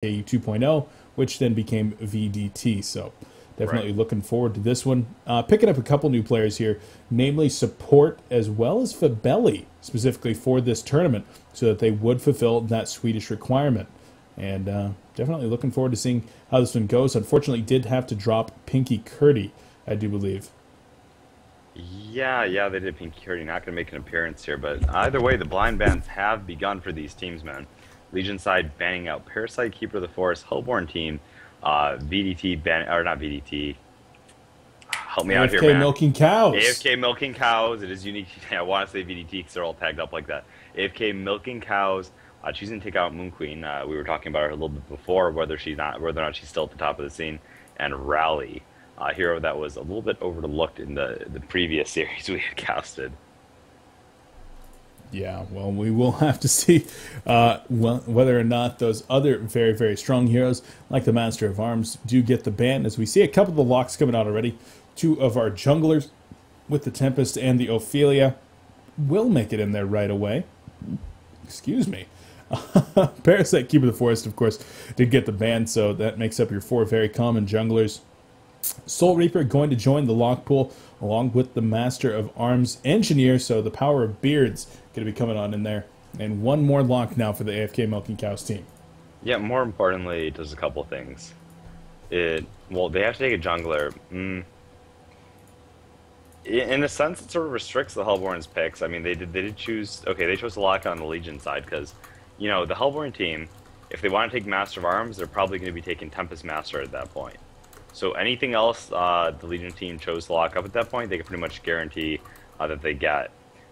AFK 2.0, which then became VDT. So definitely Right. looking forward to this one. Picking up a couple new players here, namely support as well as Fabelli, specifically for this tournament, so that they would fulfill that Swedish requirement. And definitely looking forward to seeing how this one goes. Unfortunately, did have to drop Pinky Curdy, I do believe. Yeah, they did. Pinky Curry not going to make an appearance here, but either way, the blind bans have begun for these teams, man. Legion side banning out Parasite, Keeper of the Forest, Hellborn team, VDT ban or not VDT. Help me out here, AFK man. milking cows. AFK milking cows. It is unique. I want to say VDT because they're all tagged up like that. AFK milking cows. Choosing to take out Moon Queen. We were talking about her a little bit before, whether or not she's still at the top of the scene. And Rally, a hero that was a little bit overlooked in the previous series we had casted. Yeah, well, we will have to see whether or not those other very, very strong heroes, like the Master of Arms, do get the ban, as we see a couple of the locks coming out already. Two of our junglers, with the Tempest and the Ophelia, will make it in there right away. Excuse me. Parasite, Keeper of the Forest, of course, did get the ban, so that makes up your four very common junglers. Soul Reaper going to join the lock pool along with the Master of Arms Engineer, so the power of beards going to be coming on in there. And one more lock now for the AFK Milking Cows team. Yeah, more importantly, it does a couple things. Well, they have to take a jungler. In a sense, it sort of restricts the Hellborn's picks. I mean, they did choose. Okay, they chose to lock on the Legion side because, you know, the Hellborn team, if they want to take Master of Arms, they're probably going to be taking Tempest Master at that point. So anything else the Legion team chose to lock up at that point, they can pretty much guarantee that they get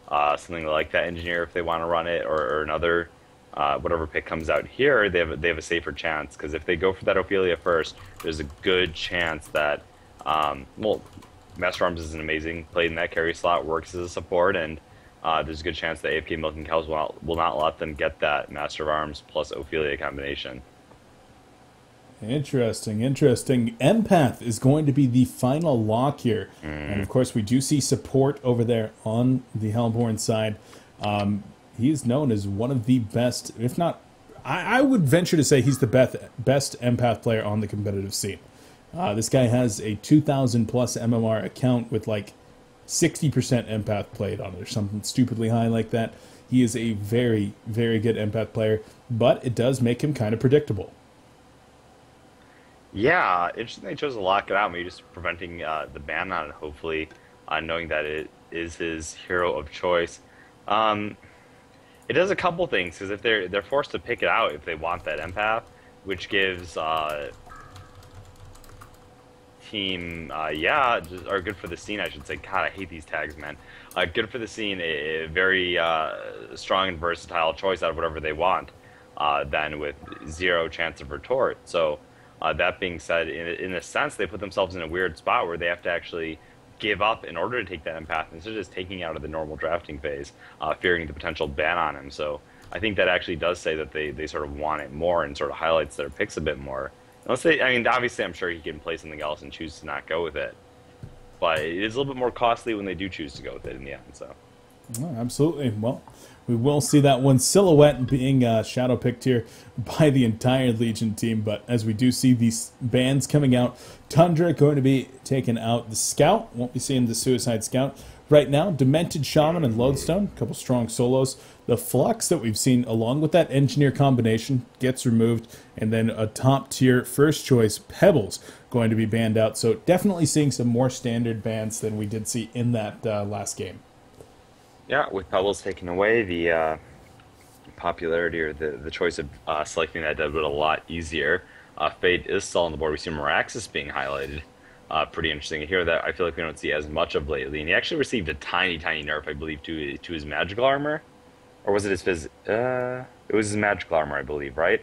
something like that Engineer if they want to run it, or another whatever pick comes out here. They have a safer chance because if they go for that Ophelia first, there's a good chance that well, Master Arms is an amazing played in that carry slot, works as a support, and there's a good chance that AFK Milking Cows will not let them get that Master of Arms plus Ophelia combination. Interesting, interesting. Empath is going to be the final lock here. And of course, we do see support over there on the Hellborn side. He is known as one of the best, if not, I would venture to say he's the best Empath player on the competitive scene. This guy has a 2,000 plus MMR account with like 60% Empath played on it, or something stupidly high like that. He is a very, very good Empath player, but it does make him kind of predictable. Yeah, interesting they chose to lock it out, maybe just preventing the ban on it, hopefully, knowing that it is his hero of choice. It does a couple things, because if they're forced to pick it out if they want that empath, which gives team, yeah, or good for the scene, I should say. God, I hate these tags, man. Good for the scene, a very strong and versatile choice out of whatever they want, then with zero chance of retort. So, that being said, in a sense, they put themselves in a weird spot where they have to actually give up in order to take that empath instead of just taking out of the normal drafting phase, fearing the potential ban on him. So I think that actually does say that they sort of want it more and sort of highlights their picks a bit more. Unless they, I mean, obviously I'm sure he can play something else and choose to not go with it. But it is a little bit more costly when they do choose to go with it in the end, so. Oh, absolutely. Well, we will see that one silhouette being shadow picked here by the entire Legion team. But as we do see these bans coming out, Tundra going to be taking out the Scout. Won't be seeing the Suicide Scout right now. Demented Shaman and Lodestone, a couple strong solos. The Flux that we've seen along with that Engineer combination gets removed. And then a top tier first choice Pebbles going to be banned out. So definitely seeing some more standard bans than we did see in that last game. Yeah, with Pebbles taken away, the popularity or the choice of selecting that dead wood a lot easier. Fate is still on the board. We see Meraxis being highlighted. Pretty interesting. A hero that I feel like we don't see as much of lately. And he actually received a tiny, tiny nerf, I believe, to his magical armor. Or was it his phys... it was his magical armor, I believe, right?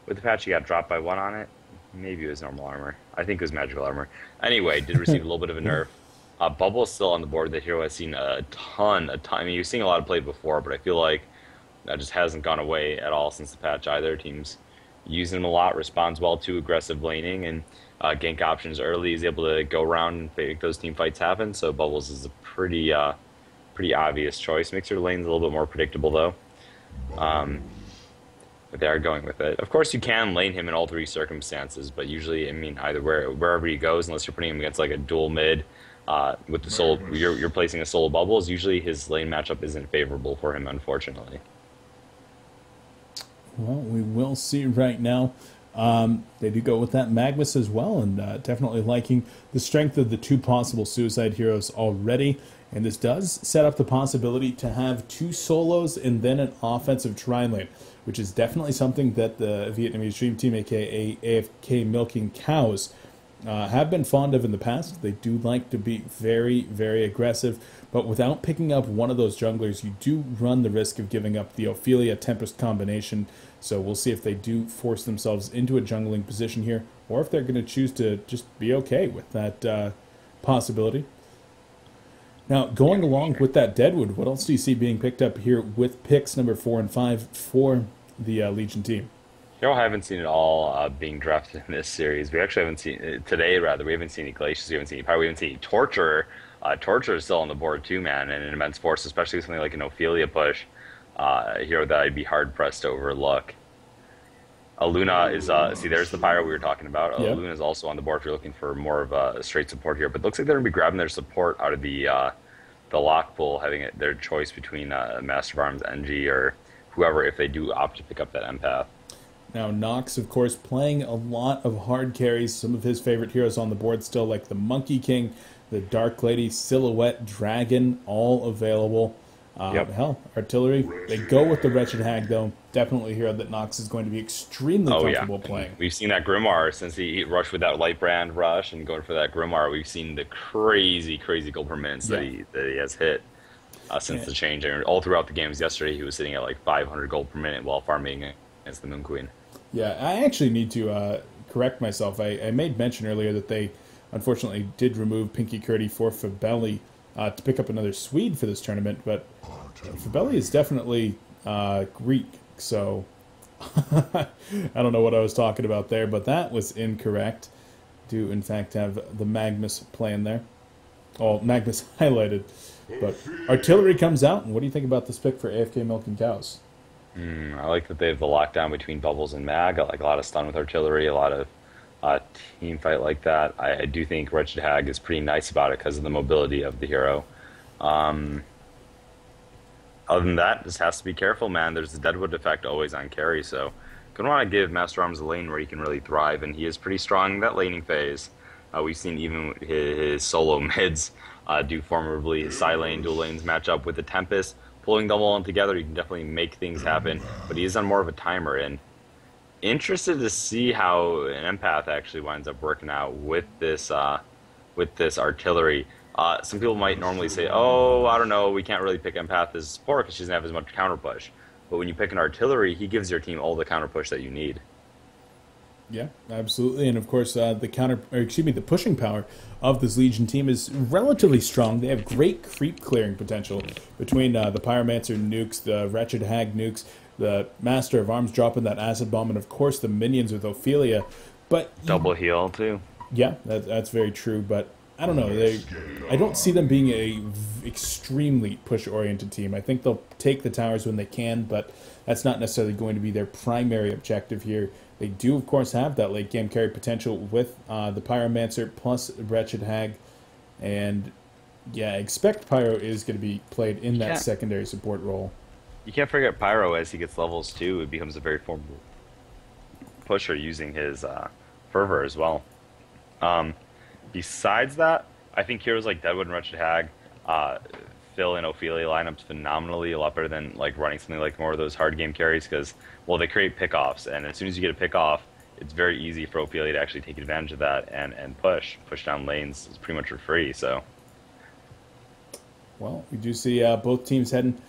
With the patch, he got dropped by one on it. Maybe it was normal armor. I think it was magical armor. Anyway, did receive a little bit of a nerf. Bubble is still on the board. That hero has seen a ton. I mean, you've seen a lot of play before, but I feel like that just hasn't gone away at all since the patch either. Teams using him a lot, responds well to aggressive laning, and gank options early. He's able to go around and make those team fights happen. So Bubbles is a pretty obvious choice. Makes your lanes a little bit more predictable, though. but they are going with it. Of course, you can lane him in all three circumstances, but usually, I mean, either wherever he goes, unless you're putting him against like a dual mid, with the soul, you're placing a solo bubbles. Usually, his lane matchup isn't favorable for him, unfortunately. Well, we will see right now. They do go with that Magnus as well, and definitely liking the strength of the two possible suicide heroes already. And this does set up the possibility to have two solos and then an offensive tri lane, which is definitely something that the Vietnamese Dream Team, aka AFK Milking Cows, have been fond of in the past. They do like to be very, very aggressive, but without picking up one of those junglers, you do run the risk of giving up the Ophelia Tempest combination. So we'll see if they do force themselves into a jungling position here, or if they're going to choose to just be okay with that possibility. Now, going along with that Deadwood, what else do you see being picked up here with picks number 4 and 5 for the Legion team? I haven't seen it all being drafted in this series. We actually haven't seen today. Rather, we haven't seen any Glaciers. We haven't seen any Power. We haven't seen any Torture. Torture is still on the board too, man, and an immense force, especially with something like an Ophelia push. Hero that I'd be hard pressed to overlook. Aluna is see. There's the Pyro we were talking about. Yep. Aluna is also on the board if you're looking for more of a straight support here. But it looks like they're gonna be grabbing their support out of the lock pool, having their choice between Master of Arms, NG, or whoever if they do opt to pick up that empath. Now, Nox, of course, playing a lot of hard carries. Some of his favorite heroes on the board still, like the Monkey King, the Dark Lady, Silhouette, Dragon, all available. Yep. Hell, Artillery. They go with the Wretched Hag, though. Definitely a hero that Nox is going to be extremely comfortable playing. We've seen that Grimoire since he rushed with that Light Brand rush and going for that Grimoire. We've seen the crazy gold per minutes that he has hit since the change. And all throughout the games yesterday, he was sitting at like 500 gold per minute while farming against the Moon Queen. Yeah, I actually need to correct myself. I made mention earlier that they unfortunately did remove Pinky Curdy for Fabelli to pick up another Swede for this tournament, but Fabelli is definitely Greek, so I don't know what I was talking about there, but that was incorrect. Do in fact have the Magnus playing there. Oh, Magnus highlighted. But Artillery comes out, and what do you think about this pick for AFK Milking Cows? I like that they have the lockdown between Bubbles and Mag. I like a lot of stun with Artillery, a lot of team fight like that. I do think Wretched Hag is pretty nice about it because of the mobility of the hero. Other than that, just has to be careful, man. There's the Deadwood effect always on carry, so gonna want to give Master Arms a lane where he can really thrive, and he is pretty strong in that laning phase. We've seen even his solo mids do formidably. His side lane, dual lanes match up with the Tempest. Pulling them all in together, you can definitely make things happen, but he is on more of a timer, and interested to see how an empath actually winds up working out with this Artillery. Some people might normally say, oh, I don't know, we can't really pick empath as support because she doesn't have as much counter push. But when you pick an Artillery, he gives your team all the counter push that you need. Yeah, absolutely, and of course, the pushing power of this Legion team is relatively strong. They have great creep clearing potential between the Pyromancer nukes, the Wretched Hag nukes, the Master of Arms dropping that acid bomb, and of course the minions with Ophelia. But double heal too. Yeah, that's very true. But I don't know. I don't see them being a extremely push-oriented team. I think they'll take the towers when they can, but that's not necessarily going to be their primary objective here. They do, of course, have that late-game carry potential with the Pyromancer plus Wretched Hag. And, yeah, expect Pyro is going to be played in that secondary support role. You can't forget Pyro as he gets levels, too. It becomes a very formidable pusher using his Fervor as well. Besides that, I think heroes like Deadwood and Wretched Hag fill in Ophelia lineups phenomenally, a lot better than like running something like more of those hard game carries because, well, they create pickoffs, and as soon as you get a pickoff, it's very easy for Ophelia to actually take advantage of that and push down lanes. It's pretty much for free. So, well, we do see both teams heading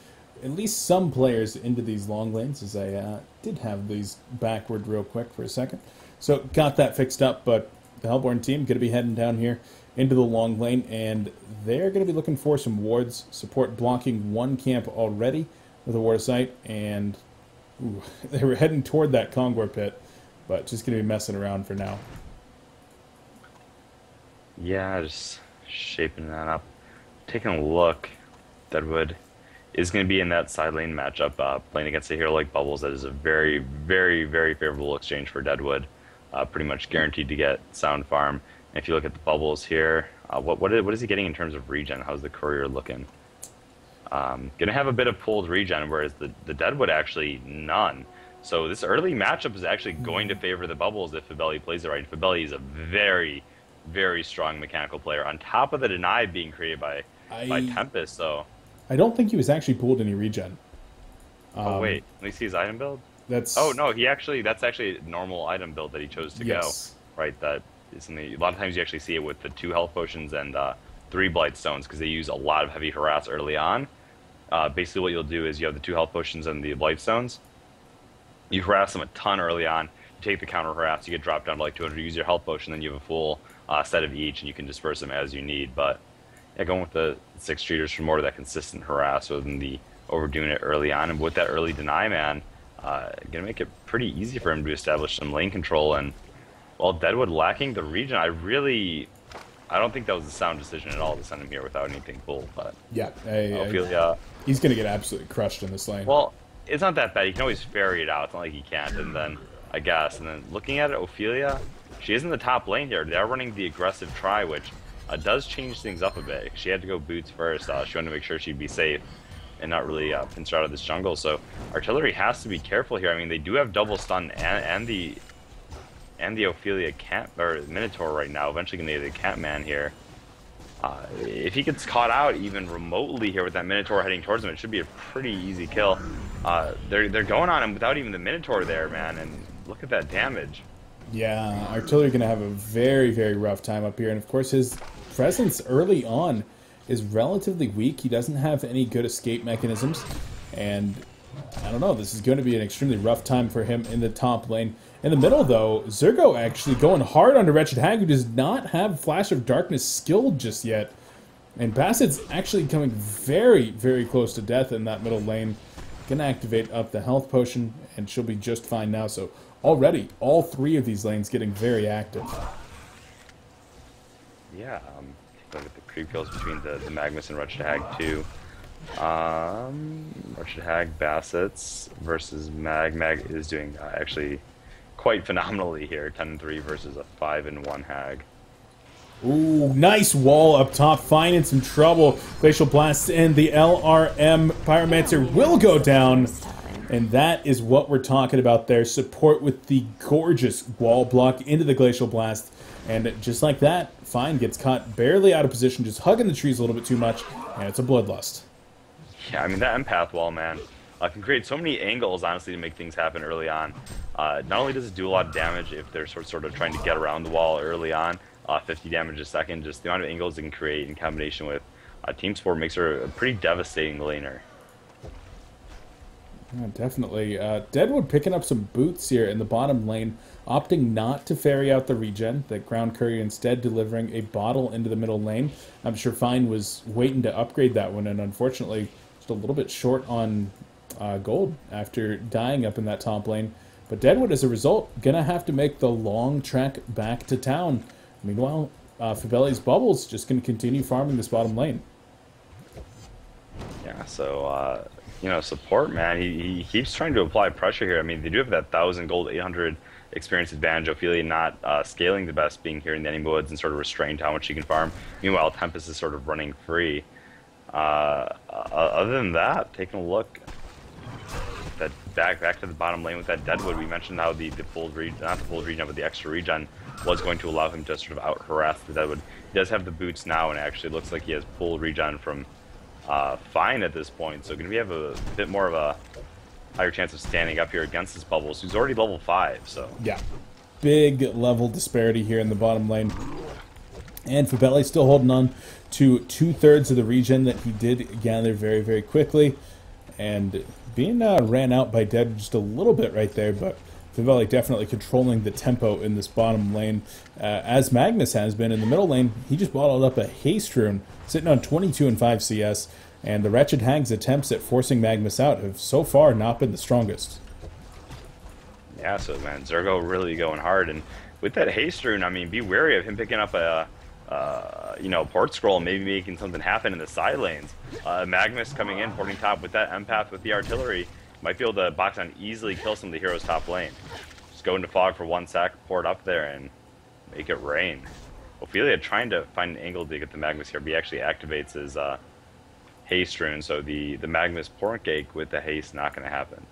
at least some players into these long lanes, as I did have these backward real quick for a second. So got that fixed up, but the Hellborn team going to be heading down here into the long lane, and they're going to be looking for some wards, support blocking one camp already with a ward of sight, and they were heading toward that Kongor pit, but just going to be messing around for now. Yeah, just shaping that up. Taking a look, Deadwood is going to be in that side lane matchup, playing against a hero like Bubbles. That is a very, very, very favorable exchange for Deadwood. Pretty much guaranteed to get sound farm. And if you look at the Bubbles here, what is he getting in terms of regen? How's the courier looking? Gonna have a bit of pulled regen, whereas the Deadwood actually none. So this early matchup is actually going to favor the Bubbles if Fabelli plays it right. Fabelli is a very, very strong mechanical player. On top of the deny being created by Tempest, so I don't think he was actually pulled any regen. Oh wait, let me see his item build. That's Oh no, that's actually a normal item build that he chose to go. Right, that is a lot of times you actually see it with the 2 health potions and 3 blight stones because they use a lot of heavy harass early on. Basically, what you'll do is you have the 2 health potions and the blight stones. You harass them a ton early on. You take the counter harass, you get dropped down to like 200. You use your health potion, then you have a full set of each, and you can disperse them as you need. But yeah, going with the 6 treaters for more of that consistent harass rather than the overdoing it early on. And with that early deny, man, gonna make it pretty easy for him to establish some lane control. And while Deadwood lacking the regen, I don't think that was a sound decision at all to send him here without anything pulled. But yeah, he's gonna get absolutely crushed in this lane. Well, it's not that bad. He can always ferry it out. It's not like he can't. And then I guess, and then looking at it, Ophelia, she is in the top lane here. They are running the aggressive try, which does change things up a bit. She had to go boots first. She wanted to make sure she'd be safe and not really pinch her out of this jungle. So artillery has to be careful here. I mean, they do have double stun and the Ophelia cat or Minotaur right now. Eventually gonna get the Catman here. If he gets caught out even remotely here with that Minotaur heading towards him, it should be a pretty easy kill. They're going on him without even the Minotaur there, man. And look at that damage. Yeah, artillery gonna have a very, very rough time up here, and of course his presence early on is relatively weak. He doesn't have any good escape mechanisms, and I don't know, this is going to be an extremely rough time for him in the top lane. In the middle, though, Zergo actually going hard onto Wretched Hag, who does not have Flash of Darkness skilled just yet. And Bassett's actually coming very, very close to death in that middle lane. Gonna activate up the health potion, and she'll be just fine now. So already, all 3 of these lanes getting very active. Yeah, look at the creep kills between the Magnus and Wretched Hag too. Wretched Hag, Bassett's versus Mag. Mag is doing actually quite phenomenally here. 10-3 versus a 5-1 Hag. Ooh, nice wall up top, finding some trouble. Glacial Blast and the LRM Pyromancer will go down. And that is what we're talking about there. Support with the gorgeous wall block into the Glacial Blast. And just like that, Fine gets caught barely out of position, just hugging the trees a little bit too much. And it's a bloodlust. Yeah, I mean, that empath wall, man, can create so many angles, honestly, to make things happen early on. Not only does it do a lot of damage if they're sort of trying to get around the wall early on, 50 damage a second, just the amount of angles it can create in combination with Team Sport makes her a pretty devastating laner. Yeah, definitely. Deadwood picking up some boots here in the bottom lane, opting not to ferry out the regen. The Ground Courier instead delivering a bottle into the middle lane. I'm sure Fine was waiting to upgrade that one, and unfortunately just a little bit short on gold after dying up in that top lane. But Deadwood, as a result, gonna have to make the long trek back to town. Meanwhile, Fabelli's Bubbles just gonna continue farming this bottom lane. Yeah, so you know, support, man, he keeps trying to apply pressure here. I mean, they do have that 1,000 gold, 800 experience advantage. Ophelia not scaling the best, being here in the enemy woods and sort of restrained how much she can farm. Meanwhile, Tempest is sort of running free. Other than that, taking a look that back to the bottom lane with that Deadwood, we mentioned how the pulled regen, not the pulled regen, but the extra regen was going to allow him to sort of out harass the Deadwood. He does have the boots now, and it actually looks like he has pulled regen from Fine at this point, so going to have a bit more of a higher chance of standing up here against this Bubbles, who's already level 5. So yeah, big level disparity here in the bottom lane, and Fabelli still holding on to 2/3 of the regen that he did gather very, very quickly, and being ran out by Dead just a little bit right there, but Fabelli definitely controlling the tempo in this bottom lane, as Magnus has been in the middle lane. He just bottled up a haste rune, sitting on 22 and 5 CS, and the Wretched Hag's attempts at forcing Magnus out have so far not been the strongest. Yeah, so man, Zergo really going hard, and with that haste rune, I mean, be wary of him picking up a you know, port scroll, maybe making something happen in the side lanes. Magnus coming in, porting top with that empath with the artillery, might be able to box on easily kill some of the heroes top lane. Just go into fog for 1 sec, port up there, and make it rain. Ophelia trying to find an angle to get the Magnus here, but he actually activates his haste rune, so the Magnus port gate with the haste not going to happen.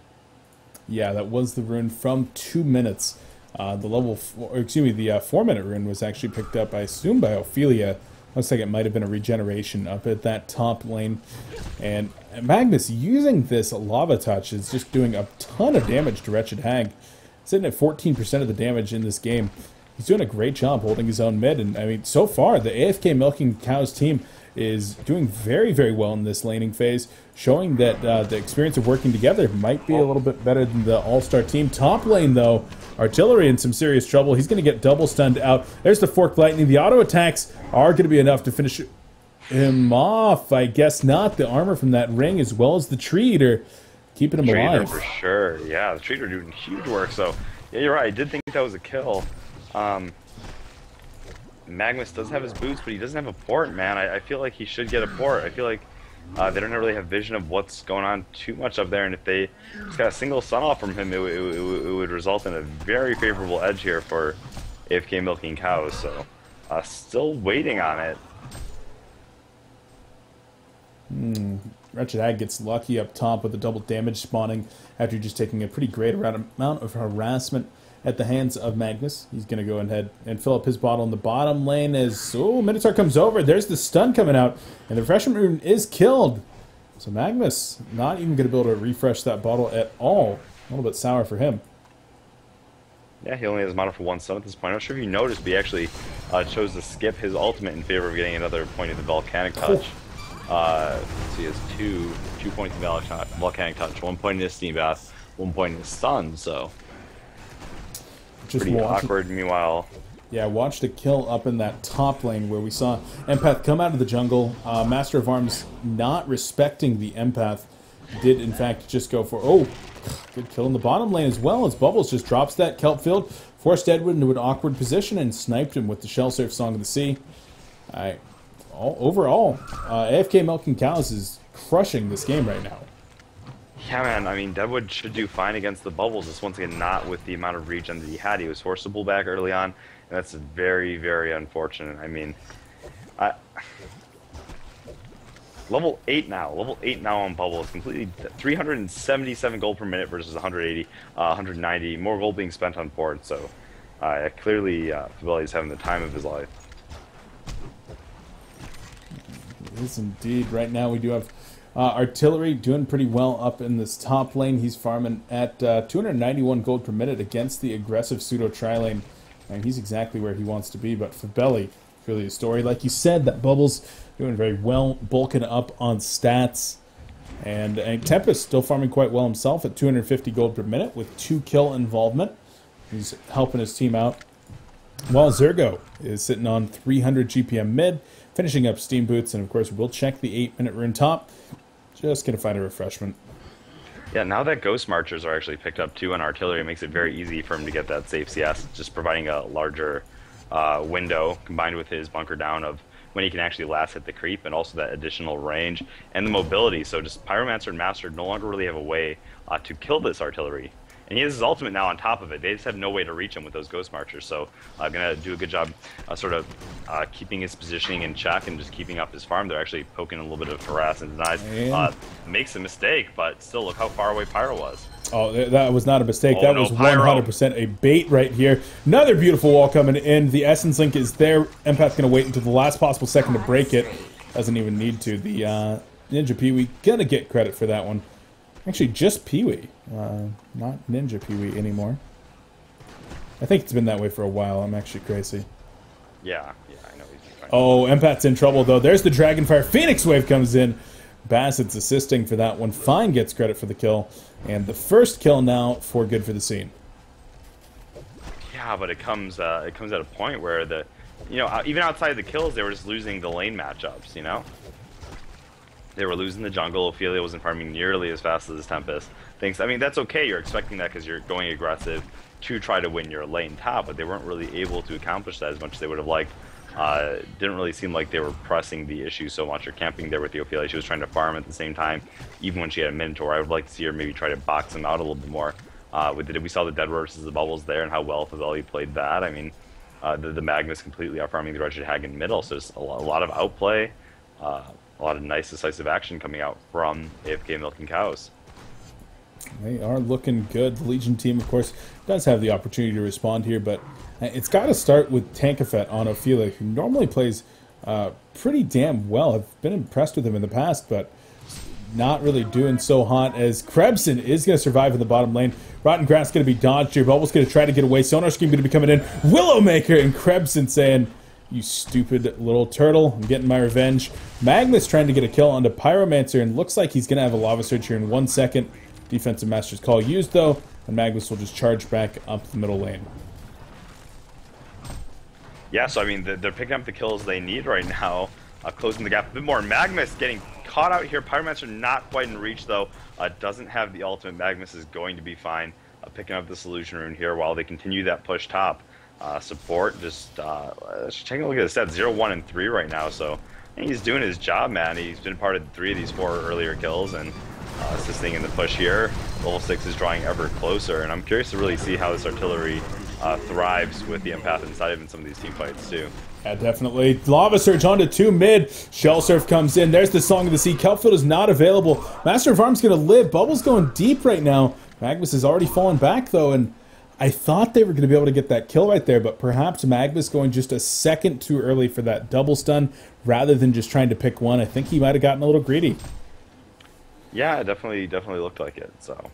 Yeah, that was the rune from 2 minutes. The 4-minute rune was actually picked up, I assume, by Ophelia. Looks like it might have been a regeneration up at that top lane. And Magnus using this lava touch is just doing a ton of damage to Wretched Hag. Sitting at 14% of the damage in this game. He's doing a great job holding his own mid. And I mean, so far, the AFK Milking Cows team is doing very, very well in this laning phase, showing that the experience of working together might be a little bit better than the all-star team. Top lane, though, Artillery in some serious trouble. He's going to get double stunned out. There's the Forked Lightning. The auto attacks are going to be enough to finish him off. I guess not. The armor from that ring, as well as the Tree Eater, keeping him alive. For sure. Yeah, the Tree Eater doing huge work. So, yeah, you're right. I did think that was a kill. Magnus does have his boots, but he doesn't have a port, man. I feel like he should get a port. I feel like they don't really have vision of what's going on too much up there, and if they just got a single sun off from him, it would result in a very favorable edge here for AFK Milking Cows. So, still waiting on it. Wretched Hag gets lucky up top with the double damage spawning after just taking a pretty great amount of harassment at the hands of Magnus. He's going to go ahead and fill up his bottle in the bottom lane as, Minotaur comes over. There's the stun coming out, and the refreshment rune is killed. So Magnus not even going to be able to refresh that bottle at all. A little bit sour for him. Yeah, he only has mana for 1 stun at this point. I'm not sure if you noticed, but he actually chose to skip his ultimate in favor of getting another point of the Volcanic Touch. So he has two points of Volcanic Touch, 1 point in his Steam Bath, 1 point in his stun, so just pretty awkward. Meanwhile, yeah, watch the kill up in that top lane where we saw Empath come out of the jungle. Master of Arms not respecting the Empath, did in fact just go for, good kill in the bottom lane as well, as Bubbles just drops that kelp field, forced Edward into an awkward position and sniped him with the Shell Surf Song of the Sea. Overall, AFK Milking Cows is crushing this game right now. Yeah, man, I mean, Deadwood should do fine against the Bubbles. Just once again, not with the amount of regen that he had. He was forced to pull back early on, and that's very, very unfortunate. I mean, level 8 now. Level 8 now on Bubbles. Completely 377 gold per minute versus 180, 190. More gold being spent on port, so clearly Fabelli's having the time of his life. It is indeed. Right now we do have Artillery doing pretty well up in this top lane. He's farming at 291 gold per minute against the aggressive pseudo tri-lane. And he's exactly where he wants to be. But Fabelli, really a story. Like you said, that Bubbles doing very well, bulking up on stats. And Tempest still farming quite well himself at 250 gold per minute with 2 kill involvement. He's helping his team out. While Zergo is sitting on 300 GPM mid, finishing up Steam Boots, and of course we'll check the 8-minute rune top. Just gonna find a refreshment. Yeah, now that Ghost Marchers are actually picked up too on Artillery, it makes it very easy for him to get that safe CS, just providing a larger window combined with his bunker down of when he can actually last hit the creep, and also that additional range and the mobility. So just Pyromancer and Master no longer really have a way to kill this Artillery. And he has his ultimate now on top of it. They just have no way to reach him with those Ghost Marchers. So I'm going to do a good job keeping his positioning in check and just keeping up his farm. They're actually poking a little bit of harass and denies. Makes a mistake, but still look how far away Pyro was. Oh, that was not a mistake. That was 100% a bait right here. Another beautiful wall coming in. The Essence Link is there. Empath's going to wait until the last possible second to break it. Doesn't even need to. The Ninja Pee-wee going to get credit for that one. Actually, just Pee-wee, not Ninja Pee-wee anymore. I think it's been that way for a while. I'm actually crazy. Yeah, I know. Empath's in trouble, though. There's the Dragonfire. Phoenix Wave comes in. Bassett's assisting for that one. Fine gets credit for the kill. And the first kill now for Good for the Scene. Yeah, but it comes at a point where even outside the kills, they were just losing the lane matchups, you know? They were losing the jungle. Ophelia wasn't farming nearly as fast as Tempest. I mean, that's okay. You're expecting that because you're going aggressive to try to win your lane top, but they weren't really able to accomplish that as much as they would have liked Didn't really seem like they were pressing the issue so much or camping there with the Ophelia. She was trying to farm at the same time, even when she had a Minotaur. I would like to see her maybe try to box him out a little bit more. We saw the Dead versus the Bubbles there and how well Faveli played that. I mean, the Magnus completely out farming the Wretched Hag in middle, so just a lot of outplay, a lot of nice decisive action coming out from AFK Milking Cows. They are looking good. The Legion team, of course, does have the opportunity to respond here, but it's got to start with Tankafet on Ophelia, who normally plays pretty damn well. I've been impressed with him in the past, but not really doing so hot as Krebson is going to survive in the bottom lane. Rotten Grass going to be dodged here. Bubble's going to try to get away. Sonar Scream going to be coming in. Willowmaker and Krebson saying, "You stupid little turtle, I'm getting my revenge." Magnus trying to get a kill onto Pyromancer, and looks like he's going to have a Lava Surge here in 1 second. Defensive Master's Call used, though, and Magnus will just charge back up the middle lane. Yeah, so I mean, they're picking up the kills they need right now, closing the gap a bit more. Magnus getting caught out here. Pyromancer not quite in reach, though. Doesn't have the ultimate. Magnus is going to be fine. Picking up the Solution Rune here while they continue that push top. Support just taking a look at the stats, 0, 1, and 3 right now, so I think he's doing his job, man. He's been part of 3 of these 4 earlier kills, and assisting in the push here. Level 6 is drawing ever closer, and I'm curious to really see how this artillery thrives with the Empath inside of in some of these team fights too. Yeah, definitely. Lava Surge onto 2 mid. Shell Surf comes in. There's the Song of the Sea. Kelpfield is not available. Master of Arms going to live. Bubble's going deep right now. Magnus has already fallen back, though, and I thought they were going to be able to get that kill right there, but perhaps Magnus going just a second too early for that double stun rather than just trying to pick one. I think he might have gotten a little greedy. Yeah, it definitely looked like it. So,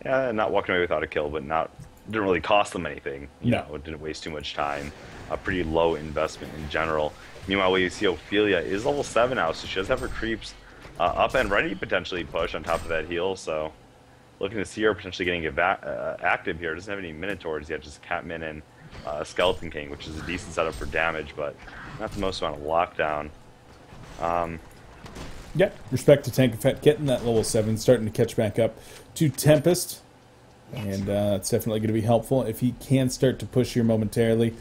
yeah, not walking away without a kill, but didn't really cost them anything. You know, it didn't waste too much time. A pretty low investment in general. Meanwhile, you see Ophelia is level 7 now, so she does have her creeps up and ready to potentially push on top of that heal. So, looking to see her potentially getting active here. Doesn't have any Minotaurs yet, just Catmin and Skeleton King, which is a decent setup for damage, but not the most amount of lockdown. Yeah, respect to Tankafet, getting that level 7, starting to catch back up to Tempest. And it's definitely going to be helpful if he can start to push here momentarily.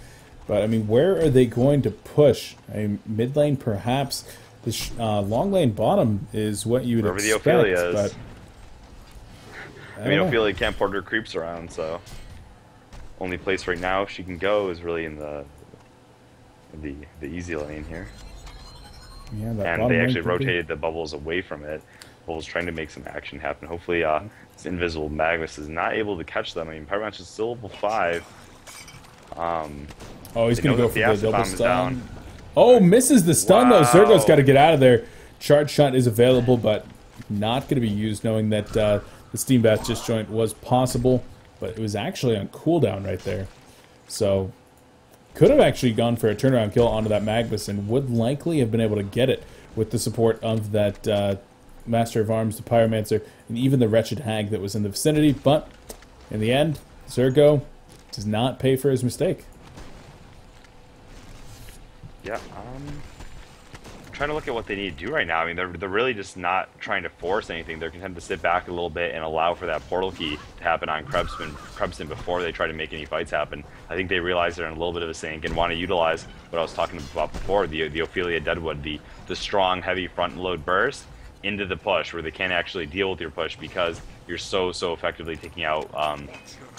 But, I mean, where are they going to push? I mean, mid lane, perhaps. The long lane bottom is what you would expect. Wherever the Ophelia is. But, I mean, Ophelia can't port her creeps around, so only place right now she can go is really in the easy lane here. Yeah, that and they actually rotated the Bubbles away from it. Bubbles trying to make some action happen. Hopefully, this invisible Magnus is not able to catch them. I mean, Pyromancer is still level 5. Oh, he's going to go for the double stun. Down. Oh, misses the stun, though. Zergo's got to get out of there. Charge shot is available, but not going to be used, knowing that the Steam Bath disjoint was possible, but it was actually on cooldown right there. So, could have actually gone for a turnaround kill onto that Magnus and would likely have been able to get it with the support of that Master of Arms, the Pyromancer, and even the Wretched Hag that was in the vicinity. But in the end, Zergo does not pay for his mistake. Yeah, I'm trying to look at what they need to do right now. I mean, they're really just not trying to force anything. They're content to sit back a little bit and allow for that portal key to happen on Krebson before they try to make any fights happen. I think they realize they're in a little bit of a sink and want to utilize what I was talking about before, the Ophelia Deadwood, the strong, heavy front load burst into the push where they can't actually deal with your push because you're so effectively taking out.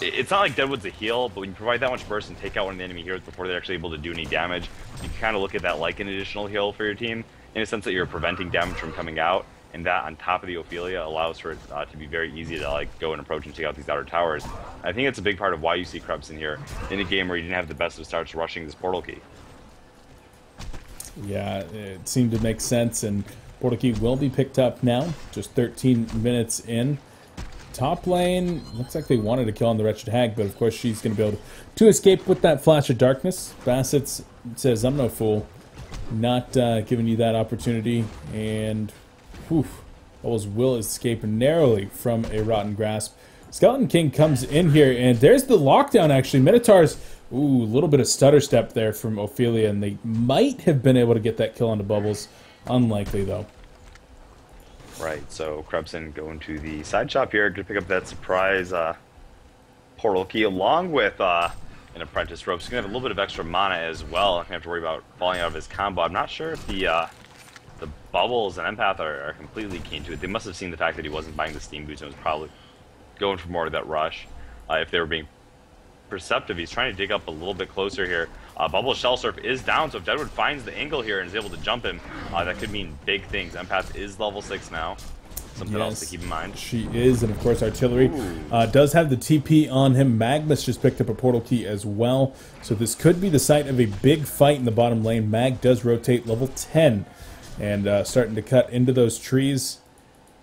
It's not like Deadwood's a heal, but when you provide that much burst and take out one of the enemy heroes before they're actually able to do any damage, you can kind of look at that like an additional heal for your team, in a sense that you're preventing damage from coming out, and that on top of the Ophelia allows for it to be very easy to like go and approach and take out these outer towers. I think it's a big part of why you see Krebson here in a game where you didn't have the best of starts rushing this portal key. Yeah, it seemed to make sense, and portal key will be picked up now, just 13 minutes in. Top lane, looks like they wanted to kill on the Wretched Hag, but of course she's going to be able to escape with that Flash of Darkness. Bassett says, "I'm no fool. Not giving you that opportunity." And, whew, Bubbles will escape narrowly from a Rotten Grasp. Skeleton King comes in here, and there's the lockdown, actually. Minotaurs, ooh, a little bit of stutter step there from Ophelia, and they might have been able to get that kill onto Bubbles. Unlikely, though. Right, so Krebson going to the side shop here to pick up that surprise portal key along with an Apprentice Rope. So he's going to have a little bit of extra mana as well. Not going to have to worry about falling out of his combo. I'm not sure if the Bubbles and Empath are completely keen to it. They must have seen the fact that he wasn't buying the Steam Boots and was probably going for more of that rush. If they were being perceptive, he's trying to dig up a little bit closer here. Bubble Shell Surf is down, so if Deadwood finds the angle here and is able to jump him, that could mean big things. Empath is level 6 now. Something else to keep in mind. She is, and of course Artillery does have the TP on him. Magnus just picked up a portal key as well, so this could be the site of a big fight in the bottom lane. Mag does rotate level 10, and starting to cut into those trees.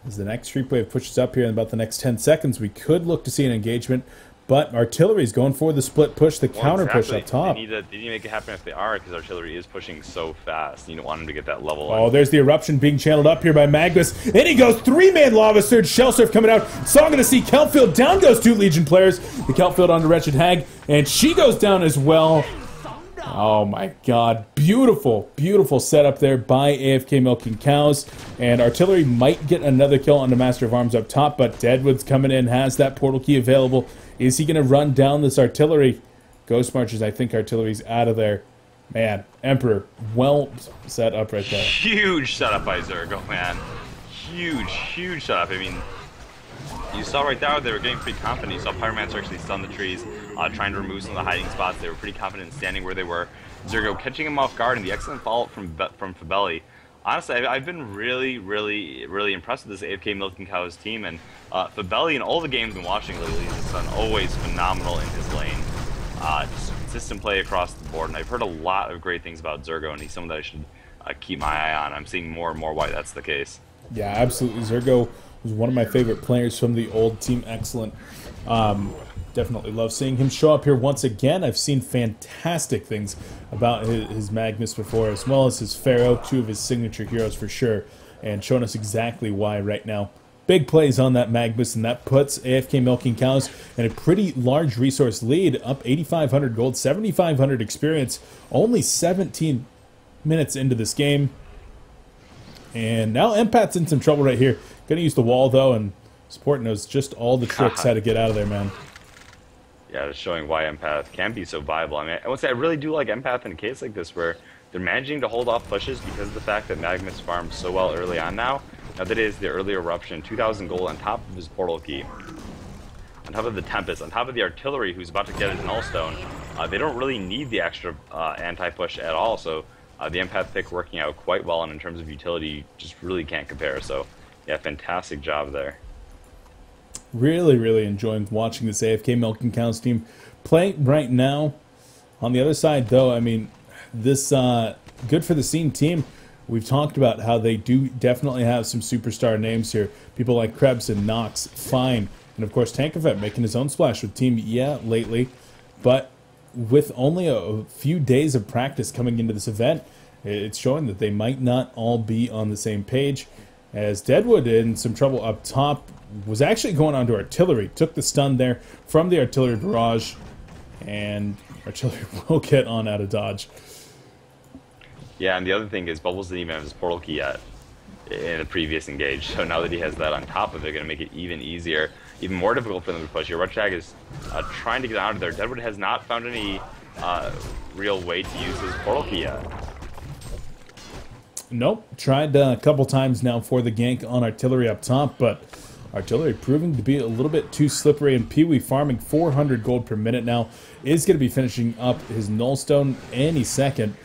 As the next creep wave pushes up here in about the next 10 seconds, we could look to see an engagement. But Artillery's going for the split push, the counter push up top. They need to make it happen if they are, because Artillery is pushing so fast. You don't want him to get that level. Oh, there's the eruption being channeled up here by Magnus. In he goes, 3-man Lava Surge, Shell Surf coming out. Song of the Sea, Kelpfield, down goes 2 Legion players. The Kelpfield on the Wretched Hag, and she goes down as well. Oh my god, beautiful, beautiful setup there by AFK Milking Cows. And Artillery might get another kill on the Master of Arms up top, but Deadwood's coming in, has that portal key available. Is he going to run down this Artillery? Ghost Marches, I think Artillery's out of there. Man, Emperor, well set up right there. Huge setup by Zergo, man. Huge, huge setup. I mean, you saw right there they were getting pretty confident. You saw Pyromancer actually stun the trees, trying to remove some of the hiding spots. They were pretty confident in standing where they were. Zergo catching him off guard, and the excellent follow-up from Fabelli. Honestly, I've been really impressed with this AFK Milking Cows team, and Fabelli in all the games I've been watching lately has done always phenomenal in his lane. Just consistent play across the board, and I've heard a lot of great things about Zergo, and he's someone that I should keep my eye on. I'm seeing more and more why that's the case. Yeah, absolutely. Zergo was one of my favorite players from the old Team Excellent. Definitely love seeing him show up here once again. I've seen fantastic things about his Magnus before, as well as his Pharaoh, 2 of his signature heroes for sure, and showing us exactly why right now. Big plays on that Magnus, and that puts AFK Milking Cows in a pretty large resource lead, up 8,500 gold, 7,500 experience, only 17 minutes into this game. And now Empath's in some trouble right here. Gonna use the wall though, and Support knows just all the tricks how to get out of there, man. Yeah, just showing why Empath can be so viable. I mean, I would say I really do like Empath in a case like this where they're managing to hold off pushes because of the fact that Magnus farms so well early on now. Now that is the early eruption, 2,000 gold on top of his portal key, on top of the Tempest, on top of the Artillery who's about to get his Nullstone. They don't really need the extra anti-push at all, so the Empath pick working out quite well, and in terms of utility, just really can't compare. So yeah, fantastic job there. Really enjoying watching this AFK Milking Cows team play right now. On the other side, though, I mean, this good for the scene team. We've talked about how they do definitely have some superstar names here. People like Krebs and Nox, fine. And of course, Tankavet making his own splash with Team lately. But with only a few days of practice coming into this event, it's showing that they might not all be on the same page. As Deadwood in some trouble up top, was actually going on to Artillery. Took the stun there from the Artillery barrage, and Artillery will get on out of dodge. Yeah, and the other thing is Bubbles didn't even have his portal key yet in the previous engage, so now that he has that on top of it, going to make it even easier, even more difficult for them to push here. Rutschag is trying to get out of there. Deadwood has not found any real way to use his portal key yet. Nope, tried a couple times now for the gank on Artillery up top, but Artillery proving to be a little bit too slippery, and Pee-wee farming 400 gold per minute now is going to be finishing up his Nullstone any second,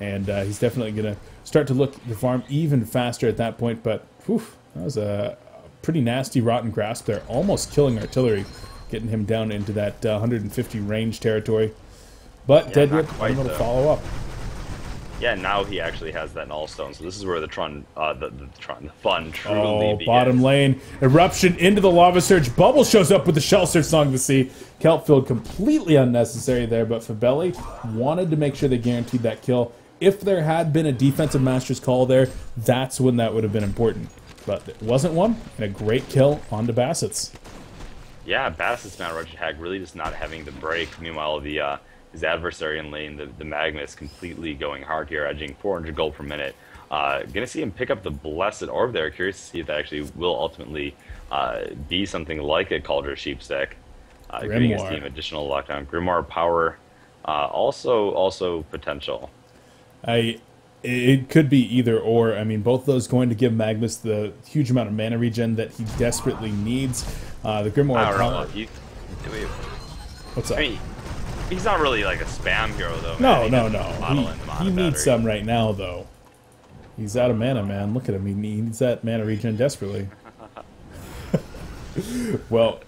and he's definitely going to start to look to farm even faster at that point. But whew, that was a pretty nasty rotten grasp there, almost killing Artillery, getting him down into that 150 range territory. But yeah, Deadwood able to follow up. Yeah, now he actually has that Nullstone, so this is where the fun truly begins. Bottom lane, eruption into the Lava Surge. Bubble shows up with the Shell Surge, Song of the Sea. Kelpfield completely unnecessary there, but Fabelli wanted to make sure they guaranteed that kill. If there had been a defensive Master's Call there, that's when that would have been important. But it wasn't one, and a great kill onto Bassett's. Yeah, Bassett's Mount Wretched Hag really just not having the break. Meanwhile, his adversary in lane, the Magnus, completely going hard here, edging 400 gold per minute. Gonna see him pick up the Blessed Orb there. Curious to see if that actually will ultimately be something like a Cauldron Sheepstick, giving his team additional lockdown. Grimoire power Also potential. It could be either or. I mean, both those going to give Magnus the huge amount of mana regen that he desperately needs. The Grimoire I don't know. power. What's up? I mean, he's not really like a spam hero though. No, Man. no. He needs some right now, though. He's out of mana, man. Look at him. He needs that mana regen desperately. Well,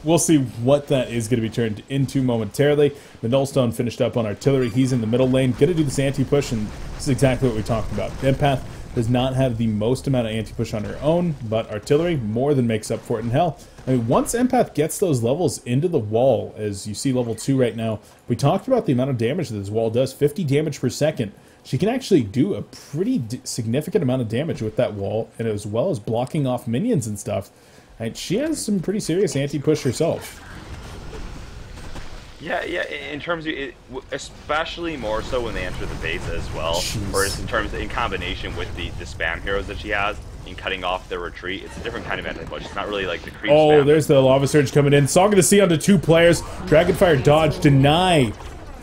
we'll see what that is going to be turned into momentarily. The Nullstone finished up on artillery. He's in the middle lane. Going to do this anti-push, and this is exactly what we talked about. Empath does not have the most amount of anti-push on her own, but artillery more than makes up for it. And hell, I mean, once Empath gets those levels into the wall, as you see level 2 right now, we talked about the amount of damage that this wall does, 50 damage per second. She can actually do a pretty significant amount of damage with that wall, and as well as blocking off minions and stuff. And she has some pretty serious anti-push herself. Yeah. In terms of it, especially more so when they enter the base as well, Jeez. or in terms in combination with the spam heroes that she has in cutting off their retreat. It's a different kind of anti-push. It's not really like the creep. Oh, spam. there's the lava surge coming in. Song of the Sea onto 2 players. Dragonfire dodge, deny,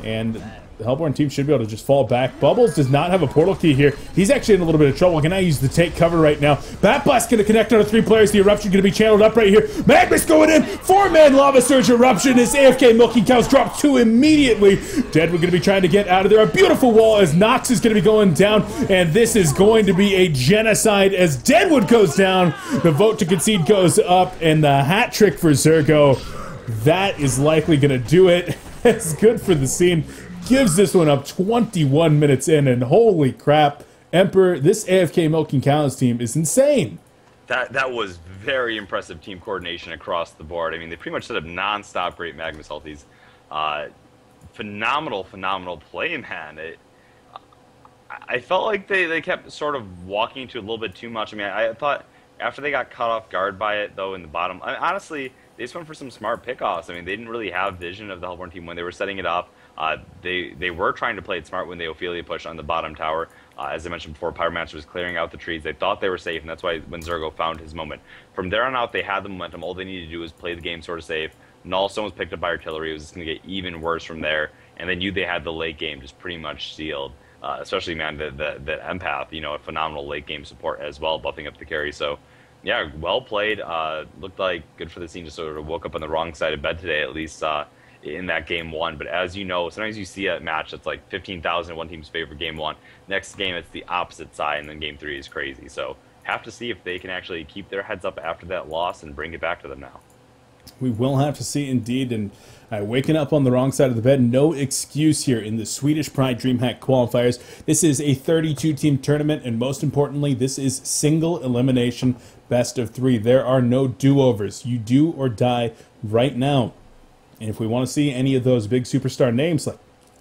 and the Hellborn team should be able to just fall back. Bubbles does not have a portal key here. He's actually in a little bit of trouble. Can I use the take cover right now? Bat Blast going to connect on 3 players. The Eruption going to be channeled up right here. Magnus going in. 4-man Lava Surge Eruption. His AFK Milking Cows drops 2 immediately. Deadwood going to be trying to get out of there. A beautiful wall as Nox is going to be going down. And this is going to be a genocide as Deadwood goes down. The vote to concede goes up. And the hat trick for Zergo. That is likely going to do it. It's good for the scene. Gives this one up 21 minutes in, and holy crap, Emperor, this AFK Milking Cows team is insane. That was very impressive team coordination across the board. I mean, they pretty much set up non-stop great Magnus ultis. Phenomenal play, man. I felt like they kept sort of walking into a little bit too much. I mean, I thought after they got caught off guard by it, though, in the bottom, honestly, they just went for some smart pickoffs. I mean, they didn't really have vision of the Hellborn team when they were setting it up. They were trying to play it smart when they Ophelia pushed on the bottom tower. As I mentioned before, Pyromancer was clearing out the trees. They thought they were safe, and that's why when Zergo found his moment. From there on out, they had the momentum. All they needed to do was play the game sort of safe. Nullstone was picked up by artillery. It was just going to get even worse from there. And then they had the late game just pretty much sealed. Especially, man, the Empath, you know, a phenomenal late game support as well, buffing up the carry. So, yeah, well played. Looked like good for the scene. Just sort of woke up on the wrong side of bed today, at least in that game 1. But as you know, sometimes you see a match that's like 15,000 in one team's favor game 1. Next game, it's the opposite side, and then game 3 is crazy. So have to see if they can actually keep their heads up after that loss and bring it back to them now. We will have to see indeed, and waking up on the wrong side of the bed, no excuse here in the Swedish Pride DreamHack qualifiers. This is a 32-team tournament, and most importantly, this is single elimination best of 3. There are no do-overs. You do or die right now. And if we want to see any of those big superstar names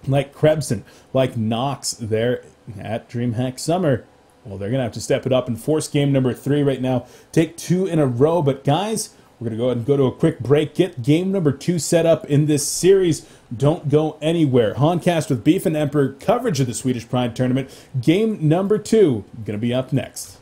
like Krebson, like Nox there at DreamHack Summer, well, they're going to have to step it up and force game number 3 right now. Take 2 in a row. But guys, we're going to go ahead and go to a quick break. Get game number 2 set up in this series. Don't go anywhere. Honcast with Beef and Emperor, coverage of the Swedish Pride Tournament. Game number 2 going to be up next.